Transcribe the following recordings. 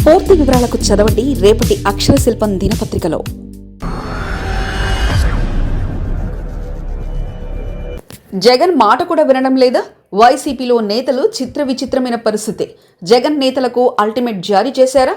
పూర్తి వివరాలకు చదవండి రేపటి అక్షర శిల్పం దినపత్రికలో. జగన్ మాట కూడా వినడం లేదా? వైసీపీలో నేతలు చిత్ర విచిత్రమైన పరిస్థితి. జగన్ నేతలకు అల్టిమేట్ జారీ చేశారా?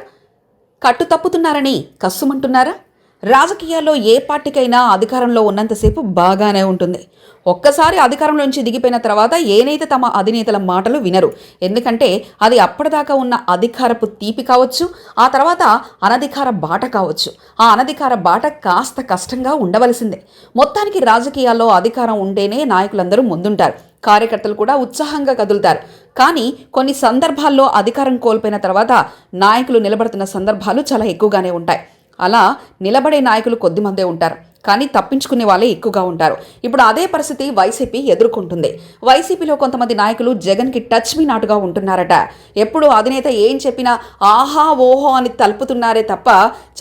కట్టు తప్పుతున్నారని కస్సుమంటున్నారా? రాజకీయాల్లో ఏ పార్టీకైనా అధికారంలో ఉన్నంతసేపు బాగానే ఉంటుంది. ఒక్కసారి అధికారంలోంచి దిగిపోయిన తర్వాత ఏ నేత తమ అధినేతల మాటలు వినరు. ఎందుకంటే అది అప్పటిదాకా ఉన్న అధికారపు తీపి కావచ్చు, ఆ తర్వాత అనధికార బాట కావచ్చు. ఆ అనధికార బాట కాస్త కష్టంగా ఉండవలసిందే. మొత్తానికి రాజకీయాల్లో అధికారం ఉంటేనే నాయకులందరూ ముందుంటారు, కార్యకర్తలు కూడా ఉత్సాహంగా కదులుతారు. కానీ కొన్ని సందర్భాల్లో అధికారం కోల్పోయిన తర్వాత నాయకులు నిలబడుతున్న సందర్భాలు చాలా ఎక్కువగానే ఉంటాయి. అలా నిలబడే నాయకులు కొద్దిమందే ఉంటారు, కానీ తప్పించుకునే వాళ్ళే ఎక్కువగా ఉంటారు. ఇప్పుడు అదే పరిస్థితి వైసీపీ ఎదుర్కొంటుంది. వైసీపీలో కొంతమంది నాయకులు జగన్కి టచ్ మీ నాటుగా ఉంటున్నారట. ఎప్పుడు అధినేత ఏం చెప్పినా ఆహా ఓహో అని తలుపుతున్నారే తప్ప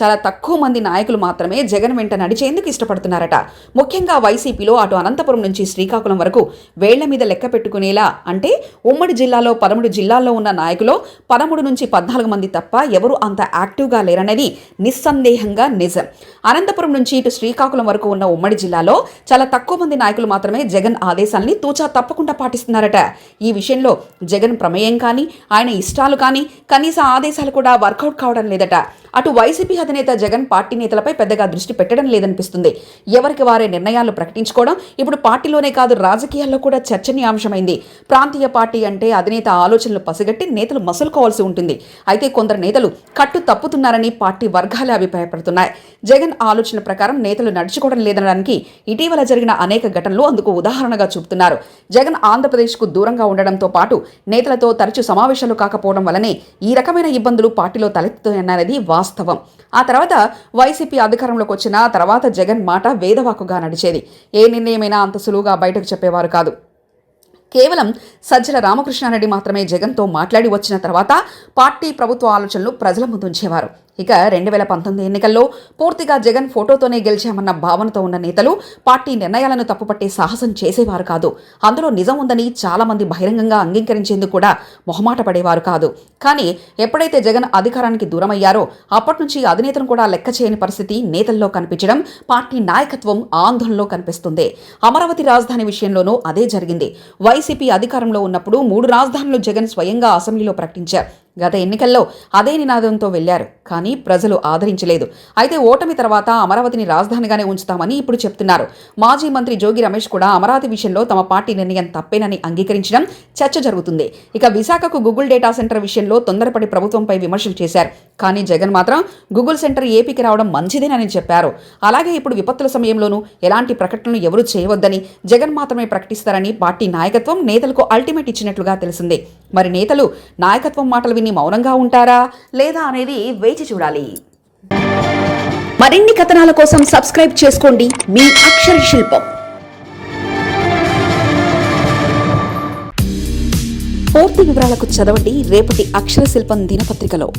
చాలా తక్కువ మంది నాయకులు మాత్రమే జగన్ వెంట నడిచేందుకు ఇష్టపడుతున్నారట. ముఖ్యంగా వైసీపీలో అటు అనంతపురం నుంచి శ్రీకాకుళం వరకు వేళ్ల మీద లెక్క పెట్టుకునేలా, అంటే ఉమ్మడి జిల్లాలో 13 జిల్లాల్లో ఉన్న నాయకులు 13 నుంచి 14 మంది తప్ప ఎవరు అంత యాక్టివ్గా లేరనేది నిస్సందేహంగా నిజం. అనంతపురం నుంచి ఇటు శ్రీకాకుళం వరకు ఉన్న ఉమ్మడి జిల్లాలో చాలా తక్కువ మంది నాయకులు మాత్రమే జగన్ ఆదేశాలని తూచా తప్పకుండా పాటిస్తున్నారట. ఈ విషయంలో జగన్ ప్రమేయం కానీ, ఆయన ఇష్టాలు కానీ, కనీస ఆదేశాలు కూడా వర్కౌట్ కావడం లేదట. అటు వైసీపీ అధినేత జగన్ పార్టీ నేతలపై పెద్దగా దృష్టి పెట్టడం లేదనిపిస్తుంది. ఎవరికి వారే నిర్ణయాలు ప్రకటించుకోవడం ఇప్పుడు పార్టీలోనే కాదు, రాజకీయాల్లో కూడా చర్చనీయాంశమైంది. ప్రాంతీయ పార్టీ అంటే అధినేత ఆలోచనలు పసిగట్టి నేతలు మసులుకోవాల్సి ఉంటుంది. అయితే కొందరు నేతలు కట్టు తప్పుతున్నారని పార్టీ వర్గాలే అభిప్రాయపడుతున్నాయి. జగన్ ఆలోచన ప్రకారం నేతలు నడుచుకోవడం లేదనడానికి ఇటీవల జరిగిన అనేక ఘటనలు అందుకు ఉదాహరణగా చూపుతున్నారు. జగన్ ఆంధ్రప్రదేశ్కు దూరంగా ఉండడంతో పాటు నేతలతో తరచూ సమావేశాలు కాకపోవడం వల్లనే ఈ రకమైన ఇబ్బందులు పార్టీలో తలెత్తుతాయన్నది వాస్తవం. ఆ తర్వాత వైసీపీ అధికారంలోకి వచ్చిన తర్వాత జగన్ మాట వేదవాకుగా నడిచేది. ఏ నిర్ణయమైనా అంత సులువుగా బయటకు చెప్పేవారు కాదు. కేవలం సజ్జల రామకృష్ణారెడ్డి మాత్రమే జగన్తో మాట్లాడి వచ్చిన తర్వాత పార్టీ ప్రభుత్వ ఆలోచనలు ప్రజల ముందు ఉంచేవారు. ఇక 2019 ఎన్నికల్లో పూర్తిగా జగన్ ఫోటోతోనే గెలిచామన్న భావనతో ఉన్న నేతలు పార్టీ నిర్ణయాలను తప్పుపట్టే సాహసం చేసేవారు కాదు. అందులో నిజం ఉందని చాలా మంది బహిరంగంగా అంగీకరించేందుకు కూడా మొహమాట పడేవారు కాదు. కానీ ఎప్పుడైతే జగన్ అధికారానికి దూరమయ్యారో అప్పటి నుంచి అధినేతను కూడా లెక్క చేయని పరిస్థితి నేతల్లో కనిపించడం పార్టీ నాయకత్వం ఆందోళనలో కనిపిస్తుంది. అమరావతి రాజధాని విషయంలోనూ అదే జరిగింది. వైసీపీ అధికారంలో ఉన్నప్పుడు 3 రాజధానులు జగన్ స్వయంగా అసెంబ్లీలో ప్రకటించారు. గత ఎన్నికల్లో అదే నినాదంతో వెళ్లారు, కానీ ప్రజలు ఆదరించలేదు. అయితే ఓటమి తర్వాత అమరావతిని రాజధానిగానే ఉంచుతామని ఇప్పుడు చెప్తున్నారు. మాజీ మంత్రి జోగి రమేష్ కూడా అమరావతి విషయంలో తమ పార్టీ నిర్ణయం తప్పేనని అంగీకరించడం చర్చ జరుగుతుంది. ఇక విశాఖకు గూగుల్ డేటా సెంటర్ విషయంలో తొందరపడి ప్రభుత్వంపై విమర్శలు చేశారు. కానీ జగన్ మాత్రం గూగుల్ సెంటర్ ఏపీకి రావడం మంచిదేనని చెప్పారు. అలాగే ఇప్పుడు విపత్తుల సమయంలోనూ ఎలాంటి ప్రకటనలు ఎవరూ చేయవద్దని జగన్ మాత్రమే ప్రకటిస్తారని పార్టీ నాయకత్వం నేతలకు అల్టిమేట్ ఇచ్చినట్లుగా తెలిసింది. మరి నేతలు నాయకత్వం మాటలు విని మౌనంగా ఉంటారా లేదా అనేది వేచి చూడాలి. మరిన్ని కథనాల కోసం సబ్స్క్రైబ్ చేసుకోండి మీ అక్షర శిల్పం. పూర్తి వివరాలకు చదవండి రేపటి అక్షర శిల్పం దినపత్రికలో.